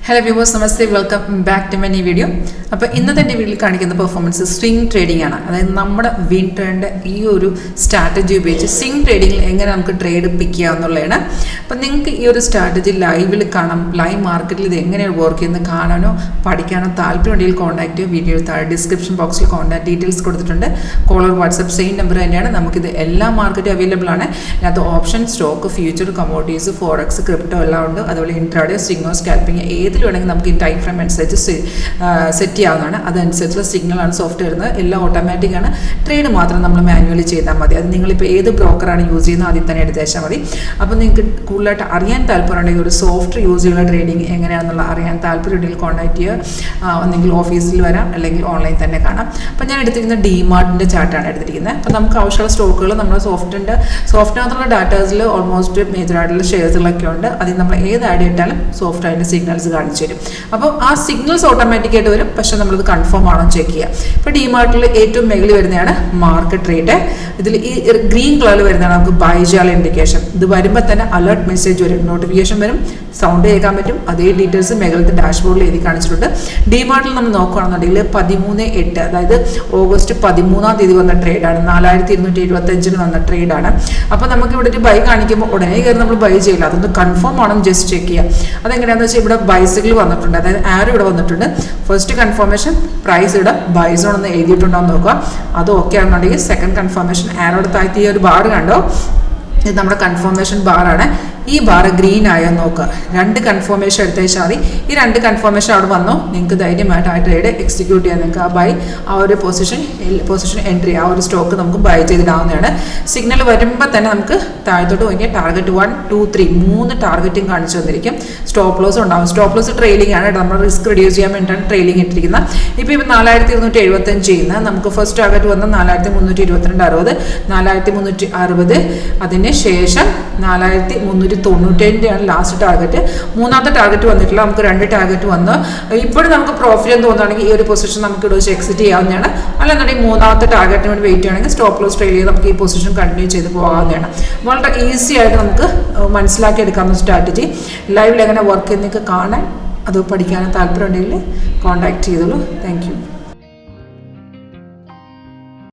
Hello viewers, namaste, welcome back to my new video. അപ്പോൾ ഇന്നത്തെ വീഡിയോയിൽ കാണിക്കുന്ന പെർഫോമൻസ് സ്വിംഗ് ട്രേഡിംഗ് ആണ്. അതായത് നമ്മുടെ വിൻ ട്രെൻഡ് ഈ ഒരു സ്ട്രാറ്റജി ഉപയോഗിച്ച് സ്വിംഗ് ട്രേഡിംഗിൽ എങ്ങനെ നമുക്ക് ട്രേഡ് പിക്ക് ചെയ്യാം എന്നുള്ളതാണ്. അപ്പോൾ നിങ്ങൾക്ക് ഈ ഒരു സ്ട്രാറ്റജി ലൈവിൽ കാണാം, ലൈവ് മാർക്കറ്റിൽ ഇത് എങ്ങനെയാണ് വർക്ക് ചെയ്യുന്നത് കാണാനോ പഠിക്കാനോ താല്പര്യമുണ്ടെങ്കിൽ കോൺടാക്ട് ചെയ്യുക. വീഡിയോ താഴെ ഡിസ്ക്രിപ്ഷൻ ബോക്സിൽ കോൺടാക്ട് ഡീറ്റെയിൽസ് കൊടുത്തിട്ടുണ്ട്. കോളർ വാട്സപ്പ് സെയിം നമ്പർ തന്നെയാണ്. നമുക്കിത് എല്ലാ മാർക്കറ്റും അവൈലബിൾ ആണ്. അതിനകത്ത് option, stock, future, commodities, forex, crypto എല്ലാം ഉണ്ട്. അതുപോലെ ഇൻട്രാഡേ, സ്വിംഗോ, സ്കാൽപ്പിംഗ് ഏതിൽ വേണമെങ്കിൽ നമുക്ക് ഈ ടൈം ഫ്രെയിം അനുസരിച്ച് സെറ്റ് ചെയ്യാവുന്നതാണ്. അതനുസരിച്ചുള്ള സിഗ്നലാണ് സോഫ്റ്റ്വെയർ വരുന്നത്. എല്ലാം ഓട്ടോമാറ്റിക് ആണ്. ട്രേഡ് മാത്രം നമ്മൾ മാനുവലി ചെയ്താൽ മതി. അത് നിങ്ങളിപ്പോൾ ഏത് ബ്രോക്കറാണ് യൂസ് ചെയ്യുന്നത് അതിൽ തന്നെ എടുത്ത് വെച്ചാൽ മതി. അപ്പോൾ നിങ്ങൾക്ക് കൂടുതലായിട്ട് അറിയാൻ താല്പര്യമുണ്ടെങ്കിൽ ഒരു സോഫ്റ്റ്വെയർ യൂസ് ചെയ്യുന്ന ട്രേഡിംഗ് എങ്ങനെയാണെന്നുള്ള അറിയാൻ താല്പര്യമുണ്ടെങ്കിൽ കോൺടാക്ട് ചെയ്യുക. ഒന്നെങ്കിൽ ഓഫീസിൽ വരാം, അല്ലെങ്കിൽ ഓൺലൈൻ തന്നെ കാണാം. അപ്പോൾ ഞാൻ എടുത്തിരിക്കുന്ന ഡിമാർട്ടിൻ്റെ ചാർട്ടാണ് എടുത്തിരിക്കുന്നത്. അപ്പോൾ നമുക്ക് ആവശ്യമുള്ള സ്റ്റോക്കുകൾ നമ്മുടെ സോഫ്റ്റ്വെയറിനകത്തുള്ള ഡാറ്റാസിൽ ഓൾമോസ്റ്റ് മേജറായിട്ടുള്ള ഷെയർസുകളൊക്കെ ഉണ്ട്. അതിൽ നമ്മൾ ഏത് ആഡ് ചെയ്തിട്ടാലും സോഫ്റ്റ്വെയറിൻ്റെ സിഗ്നൽസ് കാണിച്ചു തരും. അപ്പോൾ ആ സിഗ്നൽസ് ഓട്ടോമാറ്റിക്കായിട്ട് വരും, പക്ഷേ നമ്മളത് കൺഫേം ആണോ ചെക്ക് ചെയ്യുക. ഇപ്പോൾ ഡിമാർട്ടിൽ ഏറ്റവും മേളിൽ വരുന്നതാണ് മാർക്കറ്റ് റേറ്റ്. ഇതിൽ ഈ ഗ്രീൻ കളറിൽ വരുന്നതാണ് നമുക്ക് ബൈ ചെയ്യാനുള്ള ഇൻഡിക്കേഷൻ. ഇത് വരുമ്പോൾ തന്നെ അലേർട്ട് മെസ്സേജ് വരും, നോട്ടിഫിക്കേഷൻ വരും, സൗണ്ട് കേൾക്കാൻ പറ്റും. അതേ ഡീറ്റെയിൽസ് മേഖലത്തെ ഡാഷ്ബോർഡിൽ എഴുതി കാണിച്ചിട്ടുണ്ട്. ഡിമാർട്ടിൽ നമ്മൾ നോക്കുകയാണെന്നുണ്ടെങ്കിൽ 13/8 അതായത് ഓഗസ്റ്റ് 13-ാം തീയതി വന്ന ട്രേഡാണ്. 4275 വന്ന ട്രേഡാണ്. അപ്പോൾ നമുക്ക് ഇവിടെ ഒരു ബൈ കാണിക്കുമ്പോൾ ഉടനെ കയറി നമ്മൾ ബൈ ചെയ്യില്ല, അതൊന്ന് കൺഫേം ആണെന്ന് ജസ്റ്റ് ചെക്ക് ചെയ്യുക. അതെങ്ങനെയാണെന്ന് വെച്ചാൽ ഇവിടെ ബൈസിക്കിൾ വന്നിട്ടുണ്ട്, അതായത് ആരോ ഇവിടെ വന്നിട്ടുണ്ട്. ഫസ്റ്റ് കൺഫർമേഷൻ പ്രൈസ് ഇവിടെ ബൈ സോൺ എന്ന് എഴുതിയിട്ടുണ്ടോ എന്ന് നോക്കുക. അത് ഓക്കെ ആണെന്നുണ്ടെങ്കിൽ സെക്കൻഡ് കൺഫർമേഷൻ ആരോടെ താഴ്ത്തി ഈ ഒരു ബാർ കണ്ടോ, ഇത് നമ്മുടെ കൺഫർമേഷൻ ബാറാണ്. ഈ ബാർ ഗ്രീൻ ആയോ നോക്കുക. 2 കൺഫർമേഷൻ എടുത്ത് വെച്ചാൽ മതി. ഈ 2 കൺഫർമേഷൻ അവിടെ വന്നോ, നിങ്ങൾക്ക് ധൈര്യമായിട്ട് ആ ട്രേഡ് എക്സിക്യൂട്ട് ചെയ്യാൻ നിങ്ങൾക്ക് ആ ബൈ ആ ഒരു പൊസിഷൻ എൻട്രി ആ ഒരു സ്റ്റോക്ക് നമുക്ക് ബൈ ചെയ്തിടാവുന്നതാണ്. സിഗ്നൽ വരുമ്പോൾ തന്നെ നമുക്ക് താഴത്തോട്ട് നോക്കിയാൽ ടാർഗറ്റ് 1, 2, 3 3 ടാർഗറ്റും കാണിച്ചു വന്നിരിക്കും. സ്റ്റോപ്പ് ലോസ് ഉണ്ടാവും. സ്റ്റോപ്പ് ലോസ് ട്രെയിലിംഗ് ആണ്. നമ്മൾ റിസ്ക് റിഡ്യൂസ് ചെയ്യാൻ വേണ്ടിയിട്ടാണ് ട്രെയിലിംഗ് ഇട്ടിരിക്കുന്നത്. ഇപ്പോൾ 4275 ചെയ്യുന്നത് നമുക്ക് ഫസ്റ്റ് ടാർഗറ്റ് വന്ന 4322.60, 4360, അതിന് ശേഷം 4390 ലാസ്റ്റ് ടാർഗറ്റ്. മൂന്നാമത്തെ ടാർഗറ്റ് വന്നിട്ടില്ല, നമുക്ക് 2 ടാർഗറ്റ് വന്നു. ഇപ്പോഴും നമുക്ക് പ്രോഫിറ്റ് എന്ന് തോന്നുകയാണെങ്കിൽ ഈ ഒരു പൊസിഷൻ നമുക്ക് ഇവിടെ വെച്ച് എക്സിറ്റ് ചെയ്യാവുന്നതാണ്. അല്ലെന്നുണ്ടെങ്കിൽ മൂന്നാമത്തെ ടാർഗറ്റിന് വേണ്ടി വെയിറ്റ് ചെയ്യണമെങ്കിൽ സ്റ്റോപ്പ് ലോസ് ട്രെയിൽ ചെയ്ത് നമുക്ക് ഈ പൊസിഷൻ കണ്ടിന്യൂ ചെയ്ത് പോകാവുന്നതാണ്. വളരെ ഈസി ആയിട്ട് നമുക്ക് മനസ്സിലാക്കി എടുക്കാവുന്ന സ്ട്രാറ്റജി. ലൈവിൽ എങ്ങനെ വർക്ക് ചെയ്യുന്നതൊക്കെ കാണാൻ അത് പഠിക്കാനും താല്പര്യം ഉണ്ടെങ്കിൽ കോൺടാക്ട് ചെയ്തോളൂ. Thank you.